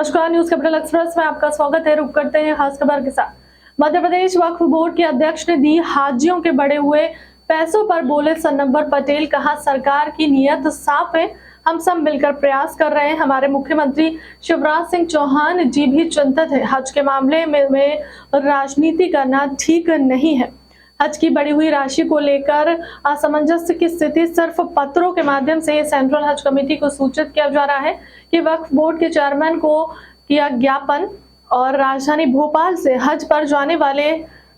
नमस्कार, news capital express में आपका स्वागत है। रुक करते हैं खास खबर के साथ। मध्य प्रदेश वक्फ बोर्ड के अध्यक्ष ने दी हाजियों के बढ़े हुए पैसों पर बोले सन्नबर पटेल, कहा सरकार की नीयत साफ है, हम सब मिलकर प्रयास कर रहे हैं। हमारे मुख्यमंत्री शिवराज सिंह चौहान जी भी चिंतित है। हज के मामले में राजनीति करना ठीक नहीं है। हज की बढ़ी हुई राशि को लेकर असमंजस की स्थिति सिर्फ पत्रों के माध्यम से सेंट्रल हज कमेटी को सूचित किया जा रहा है कि वक्फ बोर्ड के चेयरमैन को किया ज्ञापन और राजधानी भोपाल से हज पर जाने वाले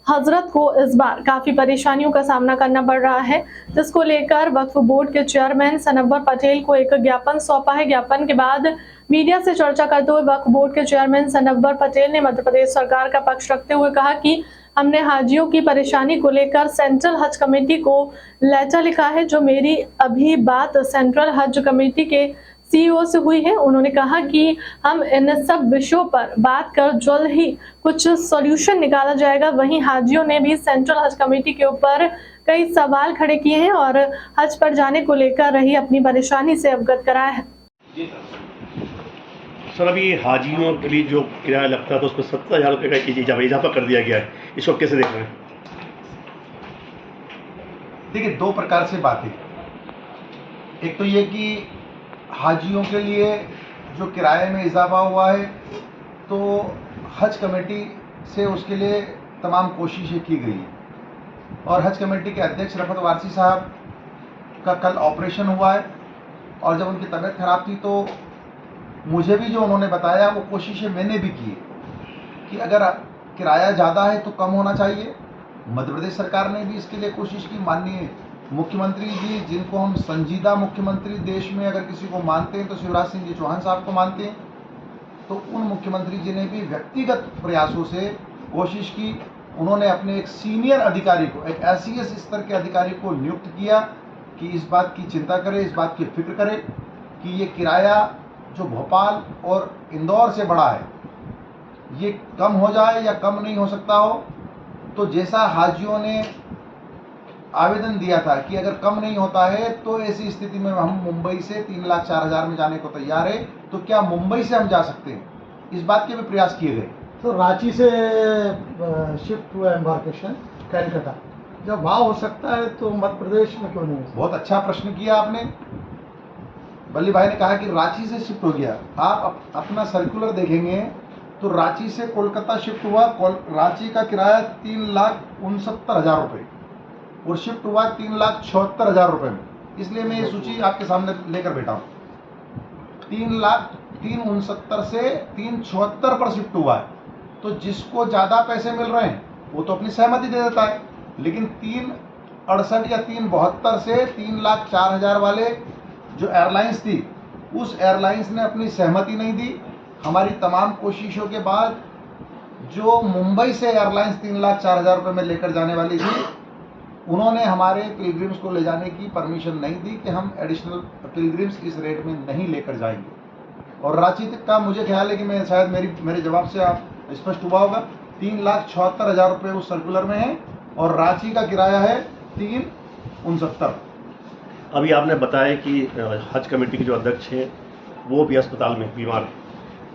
हजरत को इस बार काफी परेशानियों का सामना करना पड़ रहा है, जिसको लेकर वक्फ बोर्ड के चेयरमैन सन्नबर पटेल को एक ज्ञापन सौंपा है। ज्ञापन के बाद मीडिया से चर्चा करते हुए वक्फ बोर्ड के चेयरमैन सन्नबर पटेल ने मध्य प्रदेश सरकार का पक्ष रखते हुए कहा कि हमने हाजियों की परेशानी को लेकर सेंट्रल हज कमेटी को लेटर लिखा है। जो मेरी अभी बात सेंट्रल हज कमेटी के सीईओ से हुई है, उन्होंने कहा कि हम इन सब विषयों पर बात कर जल्द ही कुछ सॉल्यूशन निकाला जाएगा। वहीं हाजियों ने भी सेंट्रल हज कमेटी के ऊपर कई सवाल खड़े किए हैं और हज पर जाने को लेकर रही अपनी परेशानी से अवगत कराया है। सर, अभी हाजियों के लिए जो किराया लगता है तो उस पर 70,000 रुपये का इजाफा कर दिया गया है, इसको कैसे देख रहे हैं? देखिए, दो प्रकार से बात है। एक तो ये कि हाजियों के लिए जो किराए में इजाफा हुआ है तो हज कमेटी से उसके लिए तमाम कोशिशें की गई हैं और हज कमेटी के अध्यक्ष रफत वारसी साहब का कल ऑपरेशन हुआ है और जब उनकी तबीयत खराब थी तो मुझे भी जो उन्होंने बताया वो कोशिशें मैंने भी की कि अगर किराया ज़्यादा है तो कम होना चाहिए। मध्य प्रदेश सरकार ने भी इसके लिए कोशिश की। माननीय मुख्यमंत्री जी, जिनको हम संजीदा मुख्यमंत्री देश में अगर किसी को मानते हैं तो शिवराज सिंह जी चौहान साहब को मानते हैं, तो उन मुख्यमंत्री जी ने भी व्यक्तिगत प्रयासों से कोशिश की। उन्होंने अपने एक सीनियर अधिकारी को, एक SES स्तर के अधिकारी को नियुक्त किया कि इस बात की चिंता करे, इस बात की फिक्र करे कि ये किराया जो भोपाल और इंदौर से बढ़ा है ये कम हो जाए या कम नहीं हो सकता हो। तो जैसा हाजियों ने आवेदन दिया था कि अगर कम नहीं होता है तो ऐसी स्थिति में हम मुंबई से 3,04,000 में जाने को तैयार है, तो क्या मुंबई से हम जा सकते हैं, इस बात के भी प्रयास किए गए। तो रांची से शिफ्ट हुआ एम्बार्केशन कलकत्ता, जब वहाँ हो सकता है तो मध्य प्रदेश में क्यों नहीं? बहुत अच्छा प्रश्न किया आपने। बल्ली भाई ने कहा कि रांची से शिफ्ट हो गया। आप अपना सर्कुलर देखेंगे तो रांची से कोलकाता शिफ्ट हुआ। रांची का किराया 3,69,000 रुपये और शिफ्ट हुआ 3,76,000 रुपये में। इसलिए मैं ये सूची आपके सामने लेकर बैठा हूँ। 3,69,000 से 3,76,000 पर शिफ्ट हुआ है। तो जिसको ज़्यादा पैसे मिल रहे हैं वो तो अपनी सहमति दे देता है, लेकिन 3,68,000 या 3,72,000 से 3,04,000 वाले जो एयरलाइंस थी, उस एयरलाइंस ने अपनी सहमति नहीं दी। हमारी तमाम कोशिशों के बाद जो मुंबई से एयरलाइंस 3,04,000 रुपये में लेकर जाने वाली थी, उन्होंने हमारे पिलग्रिम्स को ले जाने की परमिशन नहीं दी कि हम एडिशनल पिलग्रिम्स इस रेट में नहीं लेकर जाएंगे। और रांची तक का मुझे ख्याल है कि मैं शायद मेरे जवाब से आप स्पष्ट हुआ होगा, 3,76,000 रुपये उस सर्कुलर में है और रांची का किराया है 3,69,000। अभी आपने बताया कि हज कमेटी के जो अध्यक्ष हैं वो भी अस्पताल में बीमार हैं,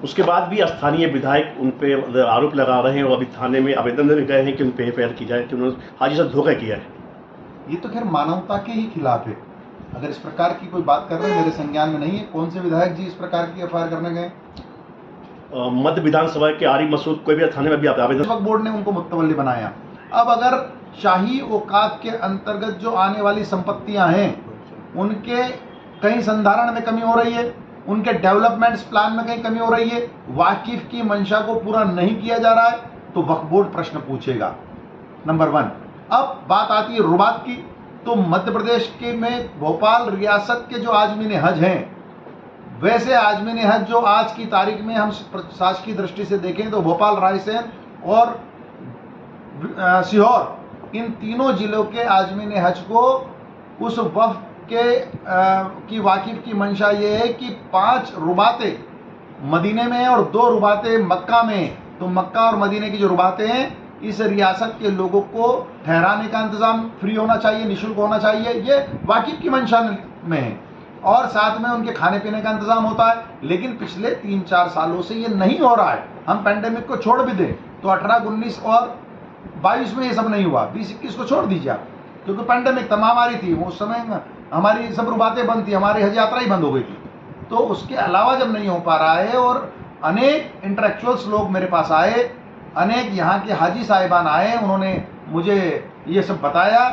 उसके बाद भी स्थानीय विधायक उन पे आरोप लगा रहे हैं और अभी थाने में आवेदन भी गए हैं कि उन पे FIR की जाए कि उन्होंने हाजी से धोखा किया है। ये तो खैर मानवता के ही खिलाफ है। अगर इस प्रकार की कोई बात कर रहे हैं, मेरे संज्ञान में नहीं है। कौन से विधायक जी इस प्रकार की FIR करने गए? मध्य विधानसभा के आरिफ मसूद कोई भी थाने में भी आवेदन। वक्फ बोर्ड ने उनको मुतवल्ली बनाया। अब अगर शाही औकात के अंतर्गत जो आने वाली संपत्तियां हैं उनके कहीं संधारण में कमी हो रही है, उनके डेवलपमेंट्स प्लान में कहीं कमी हो रही है, वाकिफ की मंशा को पूरा नहीं किया जा रहा है, तो वक्फ बोर्ड प्रश्न पूछेगा, नंबर 1। अब बात आती है रुबात की, तो मध्य प्रदेश के में भोपाल रियासत के जो आजमीन हज हैं, वैसे आजमीन हज जो आज की तारीख में हम शासकीय दृष्टि से देखें तो भोपाल, रायसेन और सीहोर, इन तीनों जिलों के आजमीन हज को उस वक्फ की वाकिफ की मंशा ये है कि 5 रुबातें मदीने में हैं और 2 रुबातें मक्का में हैं। तो मक्का और मदीने की जो रुबातें हैं, इस रियासत के लोगों को ठहराने का इंतजाम फ्री होना चाहिए, निःशुल्क होना चाहिए, ये वाकिफ की मंशा में है। और साथ में उनके खाने पीने का इंतजाम होता है। लेकिन पिछले 3-4 सालों से ये नहीं हो रहा है। हम पेंडेमिक को छोड़ भी दें तो 18, 19 और 22 में ये सब नहीं हुआ, 20, 21 को छोड़ दीजिए आप, क्योंकि पेंडेमिक महामारी थी, उस समय हमारी सब रुबातें बंद थी, हमारी हज यात्रा ही बंद हो गई थी। तो उसके अलावा जब नहीं हो पा रहा है और अनेक इंटेलेक्चुअल्स लोग मेरे पास आए, अनेक यहाँ के हाजी साहिबान आए, उन्होंने मुझे ये सब बताया,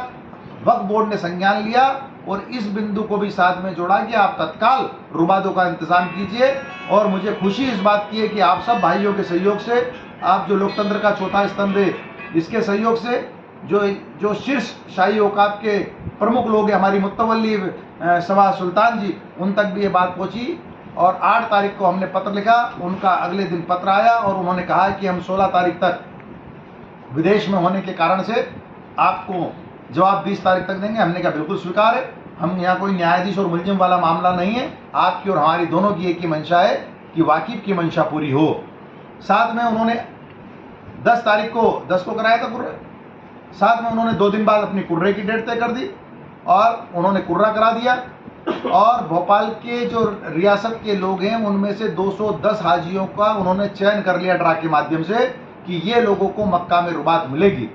वक्फ बोर्ड ने संज्ञान लिया और इस बिंदु को भी साथ में जोड़ा कि आप तत्काल रुबातों का इंतजाम कीजिए। और मुझे खुशी इस बात की है कि आप सब भाइयों के सहयोग से, आप जो लोकतंत्र का चौथा स्तंभ है, इसके सहयोग से जो शीर्ष शाही औकाफ के प्रमुख लोग हैं, हमारी मुत्तवल्ली सवा सुल्तान जी, उन तक भी ये बात पहुंची। और 8 तारीख को हमने पत्र लिखा, उनका अगले दिन पत्र आया और उन्होंने कहा कि हम 16 तारीख तक विदेश में होने के कारण से आपको जवाब 20 तारीख तक देंगे। हमने कहा बिल्कुल स्वीकार है, हम यहाँ कोई न्यायाधीश और मुलजिम वाला मामला नहीं है, आपकी और हमारी दोनों की एक ही मंशा है कि वाकिफ की मंशा पूरी हो। साथ में उन्होंने 10 तारीख को 10 को कराया था कुर्रे, साथ में उन्होंने 2 दिन बाद अपनी कुर्रे की डेट तय कर दी और उन्होंने कुर्रा करा दिया। और भोपाल के जो रियासत के लोग हैं उनमें से 210 हाजियों का उन्होंने चयन कर लिया ड्रा के माध्यम से कि ये लोगों को मक्का में रुबात मिलेगी।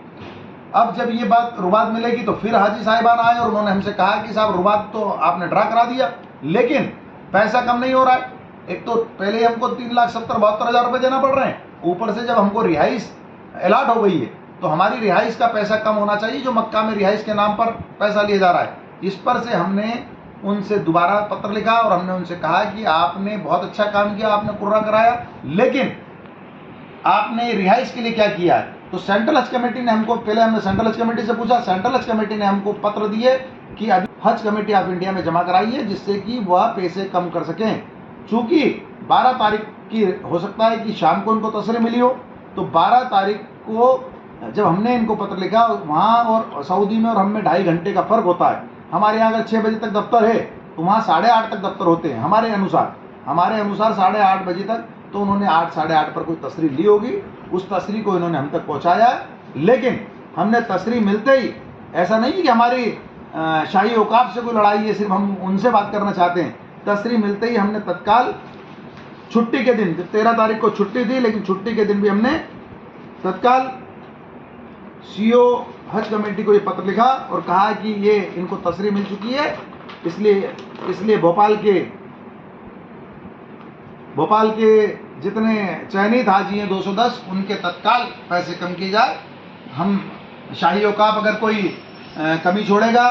अब जब ये बात रुबात मिलेगी तो फिर हाजी साहिबान आए और उन्होंने हमसे कहा कि साहब रुबात तो आपने ड्रा करा दिया, लेकिन पैसा कम नहीं हो रहा है। एक तो पहले हमको 3,70,72,000 रुपये देना पड़ रहे हैं, ऊपर से जब हमको रिहाइश अलाट हो गई है तो हमारी रिहाइश का पैसा कम होना चाहिए, जो मक्का में रिहाइश के नाम पर पैसा लिया जा रहा है। इस पर से हमने उनसे दोबारा पत्र लिखा और हमने उनसे कहा कि आपने बहुत अच्छा काम किया, आपने कुर्रा कराया, लेकिन आपने रिहाइश के लिए क्या किया है? तो सेंट्रल हज कमेटी ने हमको, पहले हमने सेंट्रल हज कमेटी से पूछा, सेंट्रल हज कमेटी ने हमको पत्र दिए कि अभी हज कमेटी ऑफ इंडिया में जमा कराइए जिससे कि वह पैसे कम कर सकें। चूंकि 12 तारीख की हो सकता है कि शाम को उनको तसल्ली मिली हो, तो 12 तारीख को जब हमने इनको पत्र लिखा, वहाँ और सऊदी में और हम में 2.5 घंटे का फर्क होता है। हमारे यहाँ अगर 6 बजे तक दफ्तर है तो वहाँ 8:30 तक दफ्तर होते हैं हमारे अनुसार 8:30 बजे तक। तो उन्होंने 8, 8:30 पर कोई तसरी ली होगी, उस तसरी को इन्होंने हम तक पहुँचाया। लेकिन हमने तसरी मिलते ही, ऐसा नहीं कि हमारी शाही औकाफ से कोई लड़ाई है, सिर्फ हम उनसे बात करना चाहते हैं, तसरी मिलते ही हमने तत्काल छुट्टी के दिन, 13 तारीख को छुट्टी थी, लेकिन छुट्टी के दिन भी हमने तत्काल सीओ हज कमेटी को ये पत्र लिखा और कहा कि ये इनको तसरी मिल चुकी है, इसलिए भोपाल के जितने चयनित हाजी हैं 210, उनके तत्काल पैसे कम किए जाए। हम शाही औकाफ अगर कोई कमी छोड़ेगा,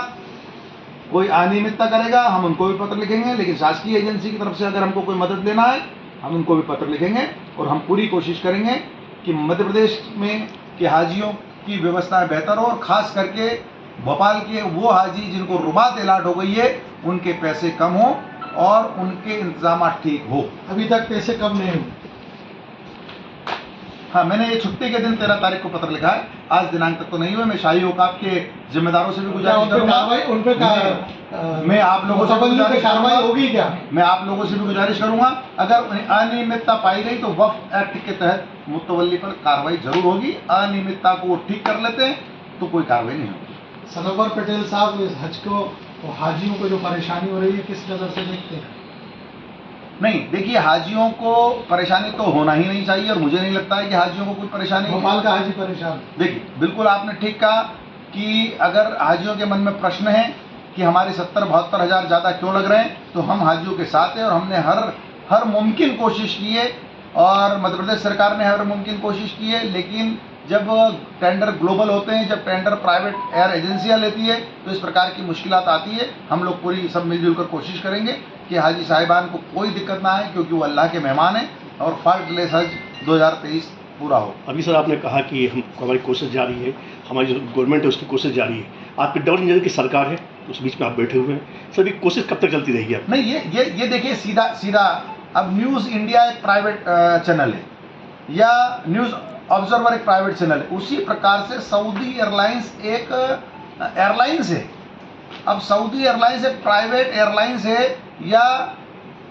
कोई अनियमितता करेगा, हम उनको भी पत्र लिखेंगे। लेकिन शासकीय एजेंसी की तरफ से अगर हमको कोई मदद लेना है, हम उनको भी पत्र लिखेंगे और हम पूरी कोशिश करेंगे कि मध्य प्रदेश में के हाजियों की व्यवस्था बेहतर हो, और खास करके भोपाल के वो हाजी जिनको रुबात अलाट हो गई है उनके पैसे कम हो और उनके इंतजाम ठीक हो। अभी तक पैसे कम नहीं हुए। हाँ, मैंने ये छुट्टी के दिन 13 तारीख को पत्र लिखा है, आज दिनांक तक तो नहीं हुए। मैं शाही औकाफ के जिम्मेदारों से भी गुजारिश करूंगा, मैं आप लोगों से कार्रवाई होगी क्या? मैं आप लोगों से भी गुजारिश करूंगा, अगर अनियमितता पाई गई तो वक्फ एक्ट के तहत मुतवल्ली पर कार्रवाई जरूर होगी। अनियमितता को ठीक कर लेते हैं तो कोई कार्रवाई नहीं होगी। सनवर पटेल साहब, इस हज को और हाजियों को जो परेशानी हो रही है किस नज़र से देखते हैं? नहीं, देखिए, हाजियों को परेशानी तो होना ही नहीं चाहिए और मुझे नहीं लगता है कि हाजियों को कोई परेशानी। भोपाल का हाजी परेशान। देखिए, बिल्कुल आपने ठीक कहा कि अगर हाजियों के मन में प्रश्न है कि हमारे 70-72 हज़ार ज़्यादा क्यों लग रहे हैं, तो हम हाजियों के साथ हैं और हमने हर मुमकिन कोशिश की है और मध्य प्रदेश सरकार ने हर मुमकिन कोशिश की है। लेकिन जब टेंडर ग्लोबल होते हैं, जब टेंडर प्राइवेट एयर एजेंसियां लेती है, तो इस प्रकार की मुश्किलात आती है। हम लोग पूरी सब मिलजुल कर कोशिश करेंगे कि हाजी साहिबान को कोई दिक्कत ना आए, क्योंकि वो अल्लाह के मेहमान हैं और फॉल्टलेस हज 2023 पूरा हो। अभी सर आपने कहा कि हमारी कोशिश जारी है, हमारी जो गवर्नमेंट है उसकी कोशिश जारी है, आपकी डबल इंजन की सरकार है, उस बीच में आप बैठे हुए हैं, सर ये कोशिश कब तक चलती रहेगी? आप नहीं, ये देखिए, सीधा अब न्यूज़ इंडिया एक प्राइवेट चैनल है या न्यूज़ ऑब्जर्वर एक प्राइवेट चैनल है, उसी प्रकार से सऊदी एयरलाइंस एक एयरलाइंस है। अब सऊदी एयरलाइंस एक प्राइवेट एयरलाइंस है या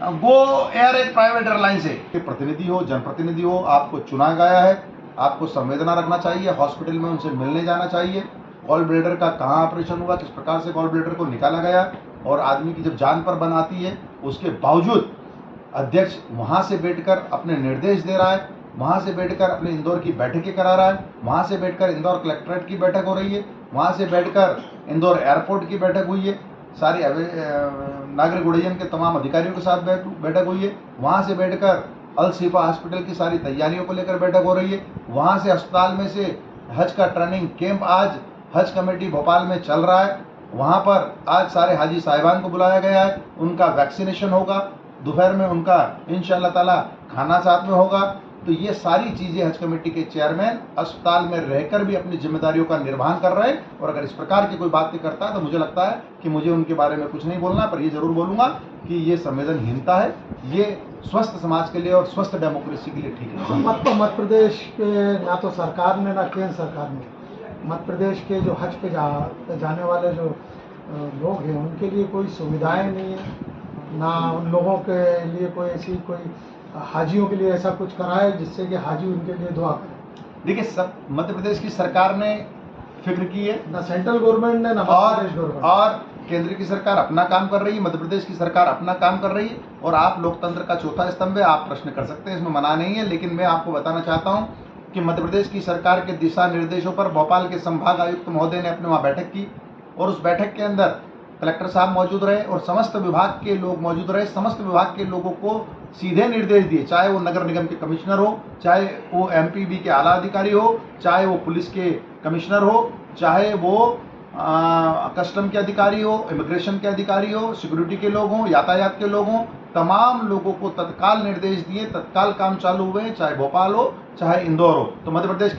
गो एयर एक प्राइवेट एयरलाइंस है। प्रतिनिधि हो, जनप्रतिनिधि हो, आपको चुना गया है, आपको संवेदना रखना चाहिए, हॉस्पिटल में उनसे मिलने जाना चाहिए। गॉल ब्लैडर का कहाँ ऑपरेशन हुआ, किस प्रकार से गॉल ब्लैडर को निकाला गया, और आदमी की जब जान पर बन आती है, उसके बावजूद अध्यक्ष वहाँ से बैठकर अपने निर्देश दे रहा है, वहाँ से बैठकर अपने इंदौर की बैठकें करा रहा है, वहाँ से बैठकर इंदौर कलेक्ट्रेट की बैठक हो रही है, वहाँ से बैठकर इंदौर एयरपोर्ट की बैठक हुई है, सारे नागरिक उड्डयन के तमाम अधिकारियों के साथ बैठक हुई है, वहाँ से बैठकर अल शिफा हॉस्पिटल की सारी तैयारियों को लेकर बैठक हो रही है, वहाँ से अस्पताल में से हज का ट्रेनिंग कैंप आज हज कमेटी भोपाल में चल रहा है, वहाँ पर आज सारे हाजी साहिबान को बुलाया गया है, उनका वैक्सीनेशन होगा, दोपहर में उनका इंशाअल्लाह ताला खाना साथ में होगा। तो ये सारी चीज़ें हज कमेटी के चेयरमैन अस्पताल में रहकर भी अपनी जिम्मेदारियों का निर्वहन कर रहे हैं, और अगर इस प्रकार की कोई बातें करता है तो मुझे लगता है कि मुझे उनके बारे में कुछ नहीं बोलना, पर ये जरूर बोलूँगा कि ये संवेदनहीनता है, ये स्वस्थ समाज के लिए और स्वस्थ डेमोक्रेसी के लिए ठीक है। मध्य प्रदेश के ना तो सरकार ने ना केंद्र सरकार ने मध्य प्रदेश के जो हज पे जाने वाले जो लोग हैं उनके लिए कोई सुविधाएं नहीं है, ना उन लोगों के लिए कोई ऐसी कोई हाजियों के लिए ऐसा कुछ कराए जिससे कि हाजी उनके लिए दुआ करें। देखिए, सब मध्य प्रदेश की सरकार ने फिक्र की है, ना सेंट्रल गवर्नमेंट ने ना मध्य प्रदेश गवर्नमेंट और केंद्र की सरकार अपना काम कर रही है, मध्य प्रदेश की सरकार अपना काम कर रही है, और आप लोकतंत्र का चौथा स्तंभ है, आप प्रश्न कर सकते हैं, इसमें मना नहीं है। लेकिन मैं आपको बताना चाहता हूं कि मध्य प्रदेश की सरकार के दिशा निर्देशों पर भोपाल के संभाग आयुक्त महोदय ने अपने वहाँ बैठक की, और उस बैठक के अंदर कलेक्टर साहब मौजूद रहे और समस्त विभाग के लोग मौजूद रहे। समस्त विभाग के लोगों को सीधे निर्देश दिए, चाहे वो नगर निगम के कमिश्नर हो, चाहे वो एमपीबी के आला अधिकारी हो, चाहे वो पुलिस के कमिश्नर हो, चाहे वो कस्टम के अधिकारी हो, इमिग्रेशन के अधिकारी हो, सिक्योरिटी के लोग हों, यातायात के लोग हों, तमाम लोगों को तत्काल निर्देश दिए, तत्काल काम चालू हुए, चाहे भोपाल हो चाहे इंदौर हो। तो मध्य प्रदेश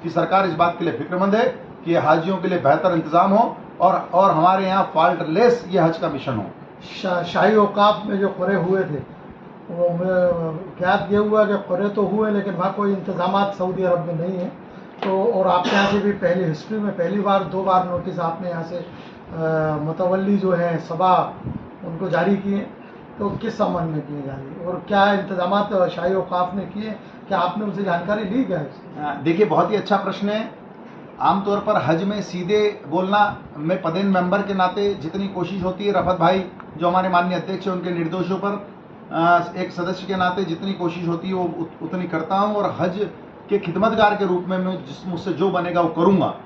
की सरकार इस बात के लिए फिक्रमंद है कि हाजियों के लिए बेहतर इंतजाम हो और हमारे यहाँ फॉल्टलेस ये हज का मिशन हो। शाही औकाफ में जो क़ुरे हुए थे वो ज्ञात ये हुआ कि क़ुरे तो हुए लेकिन वहाँ कोई इंतजाम सऊदी अरब में नहीं है। तो और आपके यहाँ से भी पहली हिस्ट्री में पहली बार 2 बार नोटिस आपने यहाँ से मुतवल्ली जो है सभा उनको जारी किए, तो किस संबंध में किए जारी और क्या इंतजाम शाही औकाफ ने किए, क्या आपने उनसे जानकारी ली क्या? देखिए, बहुत ही अच्छा प्रश्न है। आमतौर पर हज में सीधे बोलना, मैं पदेन मेंबर के नाते जितनी कोशिश होती है, रफत भाई जो हमारे माननीय अध्यक्ष हैं उनके निर्देशों पर एक सदस्य के नाते जितनी कोशिश होती है वो उतनी करता हूं, और हज के खिदमतगार के रूप में मैं मुझसे जो बनेगा वो करूंगा।